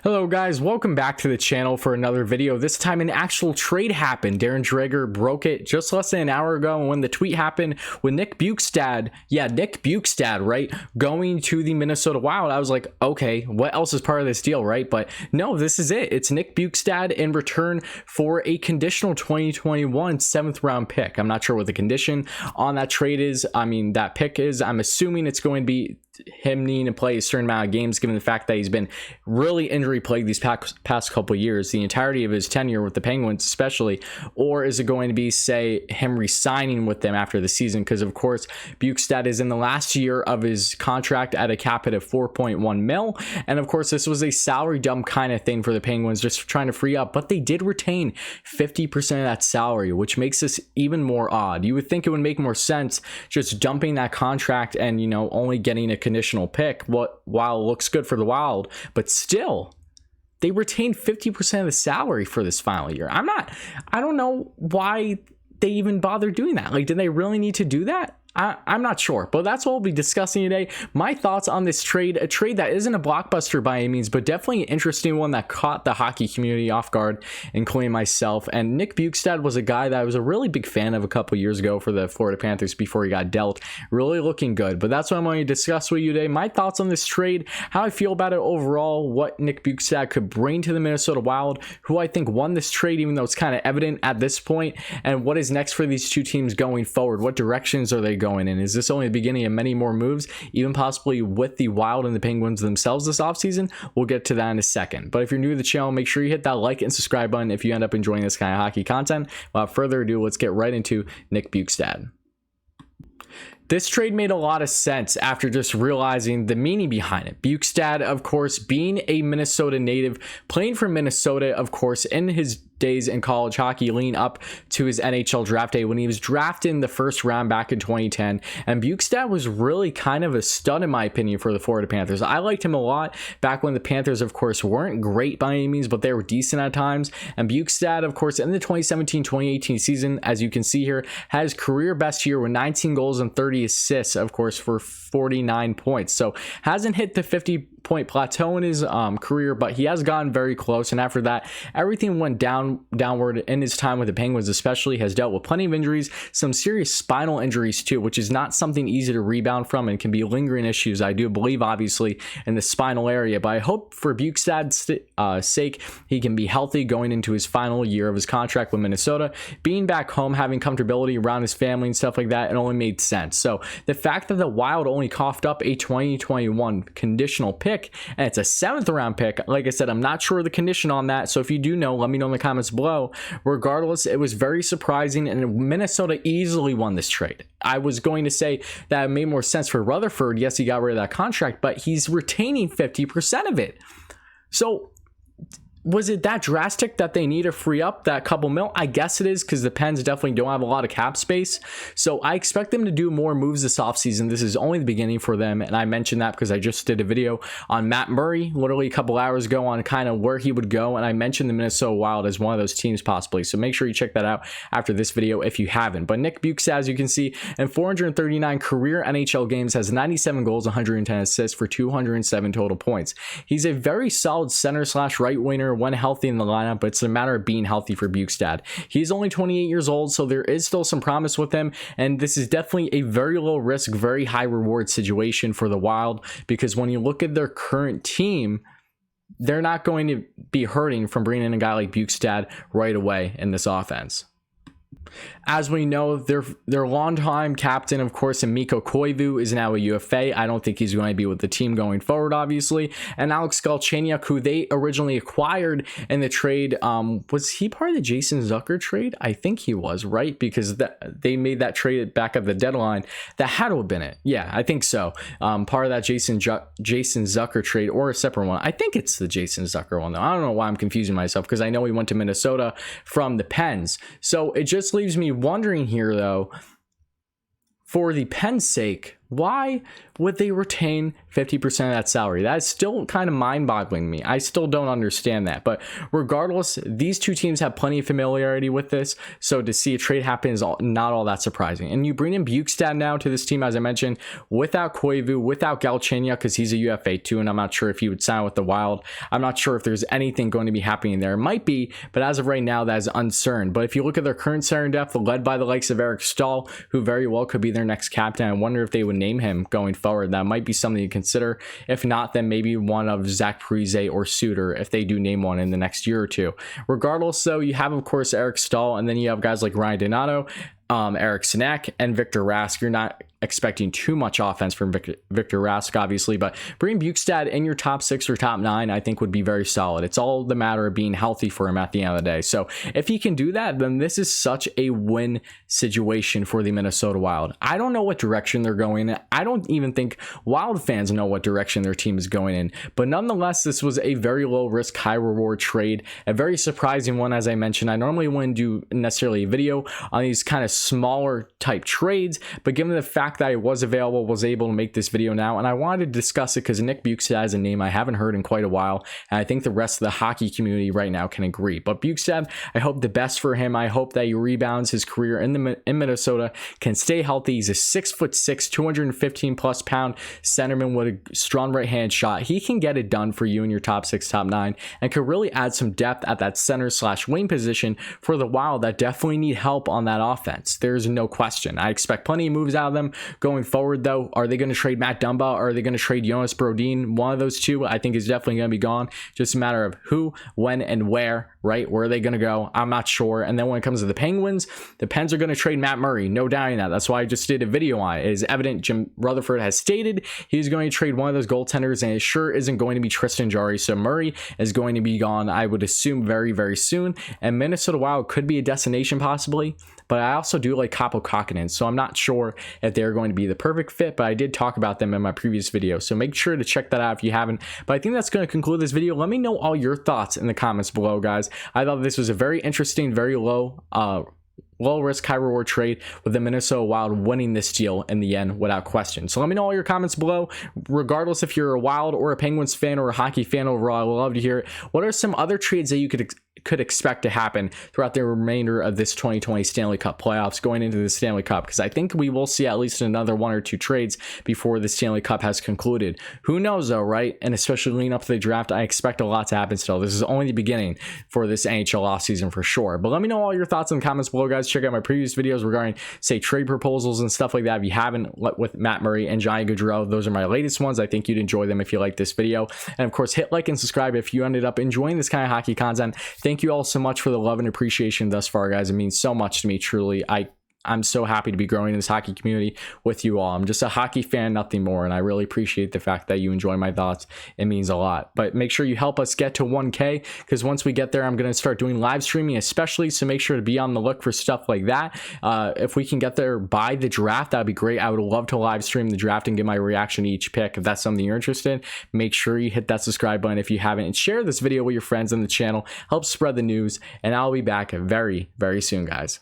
Hello guys, welcome back to the channel for another video. This time an actual trade happened. Darren Dreger broke it just less than an hour ago, and when the tweet happened with Nick Bjustad, Nick Bjustad, right, going to the Minnesota Wild, I was like, okay, what else is part of this deal, right? But no, this is it. It's Nick Bjustad in return for a conditional 2021 7th round pick. I'm not sure what the condition on that trade is. That pick is, I'm assuming it's going to be him needing to play a certain amount of games, given the fact that he's been really injury plagued these past couple of years, the entirety of his tenure with the Penguins especially. Or is it going to be, say, him re-signing with them after the season? Because of course Bjugstad is in the last year of his contract at a cap hit of 4.1 mil, and of course this was a salary dump kind of thing for the Penguins, just trying to free up, but they did retain 50% of that salary, which makes this even more odd. You would think it would make more sense just dumping that contract and, only getting a conditional pick. While it looks good for the Wild, but still they retained 50% of the salary for this final year. I don't know why they even bother doing that. Like, did they really need to do that? I'm not sure, but that's what we'll be discussing today. My thoughts on this trade, a trade that isn't a blockbuster by any means, but definitely an interesting one that caught the hockey community off guard, including myself. And Nick Bjustad was a guy that I was a really big fan of a couple years ago for the Florida Panthers before he got dealt. Really looking good, but that's what I'm going to discuss with you today. My thoughts on this trade, how I feel about it overall, what Nick Bjustad could bring to the Minnesota Wild, who I think won this trade, even though it's kind of evident at this point, and what is next for these two teams going forward. What directions are they going in? Is this only the beginning of many more moves, even possibly with the Wild and the Penguins themselves this offseason? We'll get to that in a second. But if you're new to the channel, make sure you hit that like and subscribe button if you end up enjoying this kind of hockey content. Without further ado, let's get right into Nick Bjustad. This trade made a lot of sense after just realizing the meaning behind it. Bjugstad, of course, being a Minnesota native, playing for Minnesota, of course, in his days in college hockey leading up to his NHL draft day when he was drafted in the first round back in 2010. And Bjugstad was really kind of a stud, in my opinion, for the Florida Panthers. I liked him a lot back when the Panthers, of course, weren't great by any means, but they were decent at times. And Bjugstad, of course, in the 2017-2018 season, as you can see here, had his career best year with 19 goals and 30 assists, of course, for 49 points. So hasn't hit the 50-point plateau in his career, but he has gotten very close. And after that, everything went downward in his time with the Penguins, especially. Has dealt with plenty of injuries, some serious spinal injuries too, which is not something easy to rebound from and can be lingering issues, I do believe, obviously, in the spinal area. But I hope for Bjugstad's sake, he can be healthy going into his final year of his contract with Minnesota. Being back home, having comfortability around his family and stuff like that, it only made sense. So the fact that the Wild only coughed up a 2021 conditional pick, and it's a 7th round pick, like I said, I'm not sure the condition on that. So if you do know, let me know in the comments below. Regardless, it was very surprising, and Minnesota easily won this trade. I was going to say that it made more sense for Rutherford. Yes, he got rid of that contract, but he's retaining 50% of it. So was it that drastic that they need to free up that couple mil? I guess it is, because the Pens definitely don't have a lot of cap space. So I expect them to do more moves this offseason. This is only the beginning for them. And I mentioned that because I just did a video on Matt Murray literally a couple hours ago on kind of where he would go. And I mentioned the Minnesota Wild as one of those teams possibly. So make sure you check that out after this video if you haven't. But Nick Bjustad, as you can see, in 439 career NHL games, has 97 goals, 110 assists for 207 total points. He's a very solid center / right winger when healthy in the lineup, but it's a matter of being healthy for Bjugstad. He's only 28 years old, so there is still some promise with him, and this is definitely a very low risk, very high reward situation for the Wild, because when you look at their current team, they're not going to be hurting from bringing in a guy like Bjugstad right away in this offense. As we know, their longtime captain, of course, Mikko Koivu, is now a UFA. I don't think he's going to be with the team going forward, obviously. And Alex Galchenyuk, who they originally acquired in the trade, was he part of the Jason Zucker trade? I think he was, right? Because they made that trade back at the deadline. That had to have been it. Yeah, I think so. Part of that Jason Zucker trade, or a separate one. I think it's the Jason Zucker one, though. I don't know why I'm confusing myself, because I know he went to Minnesota from the Pens. So it just leaves me wondering here, though, for the Pens' sake, why would they retain 50% of that salary? That is still kind of mind-boggling to me. I still don't understand that. But regardless, these two teams have plenty of familiarity with this, so to see a trade happen is not all that surprising. And you bring in Bjugstad now to this team, as I mentioned, without Koivu, without Galchenyuk, because he's a UFA too, and I'm not sure if he would sign with the Wild. I'm not sure if there's anything going to be happening there. It might be, but as of right now, that is uncertain. But if you look at their current center depth, led by the likes of Eric Stahl, who very well could be their next captain, I wonder if they would name him going forward. That might be something to consider. If not, then maybe one of Zach Parise or Suter, if they do name one in the nenext year or two. Regardless, though, you have, of course, Eric Stahl, and then you have guys like Ryan Donato, Eric Sinek, and Victor Rask. You're not expecting too much offense from Victor Rask, obviously, but bringing Bjugstad in your top 6 or top 9, I think would be very solid. It's all the matter of being healthy for him at the end of the day. So if he can do that, then this is such a win situation for the Minnesota Wild. I don't know what direction they're going in. I don't even think Wild fans know what direction their team is going in, but nonetheless, this was a very low risk, high reward trade, a very surprising one. As I mentioned, I normally wouldn't do necessarily a video on these kind of smaller type trades, but given the fact that I was available, was able to make this video now, and I wanted to discuss it because Nick Bjustad is a name I haven't heard in quite a while, and I think the rest of the hockey community right now can agree. But Bjustad, I hope the best for him. I hope that he rebounds his career in Minnesota, can stay healthy. He's a 6'6", 215 plus pound centerman with a strong right hand shot. He can get it done for you in your top 6, top 9, and could really add some depth at that center/wing position for the Wild that definitely need help on that offense. There's no question. I expect plenty of moves out of them going forward, though. Are they going to trade Matt Dumba, or are they going to trade Jonas Brodin? One of those two, I think, is definitely going to be gone. Just a matter of who, when, and where, right? Where are they going to go? I'm not sure. And then when it comes to the Penguins, the Pens are going to trade Matt Murray. No doubting that. That's why I just did a video on it. It is evident Jim Rutherford has stated he's going to trade one of those goaltenders, and it sure isn't going to be Tristan Jarry. So Murray is going to be gone, I would assume, very, very soon. And Minnesota Wild could be a destination possibly, but I also do like Kaapo Kähkönen, so I'm not sure if they're going to be the perfect fit, but I did talk about them in my previous video, so make sure to check that out if you haven't. But I think that's going to conclude this video. Let me know all your thoughts in the comments below, guys. I thought this was a very interesting, very low risk, high reward trade, with the Minnesota Wild winning this deal in the end without question. So let me know all your comments below. Regardless if you're a Wild or a Penguins fan or a hockey fan overall, I would love to hear it. What are some other trades that you could expect to happen throughout the remainder of this 2020 Stanley Cup playoffs going into the Stanley Cup? Because I think we will see at least another 1 or 2 trades before the Stanley Cup has concluded. Who knows though, right? And especially leading up to the draft, I expect a lot to happen still. This is only the beginning for this NHL offseason for sure. But let me know all your thoughts in the comments below, guys. Check out my previous videos regarding, say, trade proposals and stuff like that if you haven't, with Matt Murray and Johnny Gaudreau. Those are my latest ones. I think you'd enjoy them if you like this video. And of course, hit like and subscribe if you ended up enjoying this kind of hockey content. Thank you all so much for the love and appreciation thus far, guys. It means so much to me, truly. I'm so happy to be growing in this hockey community with you all. I'm just a hockey fan, nothing more, and I really appreciate the fact that you enjoy my thoughts. It means a lot. But make sure you help us get to 1K, because once we get there, I'm going to start doing live streaming especially, so make sure to be on the look for stuff like that. If we can get there by the draft, that'd be great. I would love to live stream the draft and give my reaction to each pick. If that's something you're interested in, make sure you hit that subscribe button if you haven't, and share this video with your friends on the channel. Help spread the news, and I'll be back very, very soon, guys.